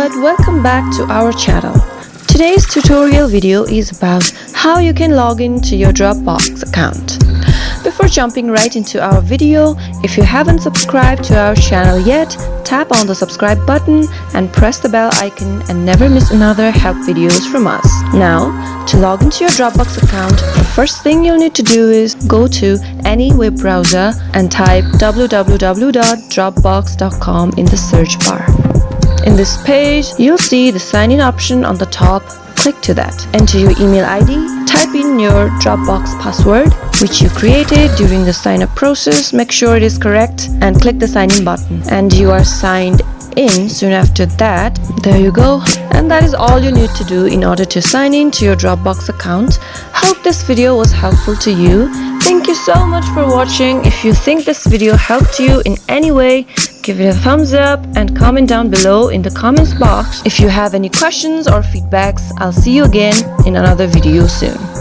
what, welcome back to our channel. Today's tutorial video is about how you can log into your Dropbox account. Before jumping right into our video, if you haven't subscribed to our channel yet, tap on the subscribe button and press the bell icon and never miss another help videos from us. Now, to log into your Dropbox account, the first thing you'll need to do is go to any web browser and type www.dropbox.com in the search bar. In this page, you'll see the sign in option on the top. Click to that. Enter your email ID, type in your Dropbox password, which you created during the sign up process. Make sure it is correct and click the sign in button. And you are signed in soon after that. There you go. And that is all you need to do in order to sign in to your Dropbox account. Hope this video was helpful to you. Thank you so much for watching. If you think this video helped you in any way, give it a thumbs up and comment down below in the comments box. If you have any questions or feedbacks, I'll see you again in another video soon.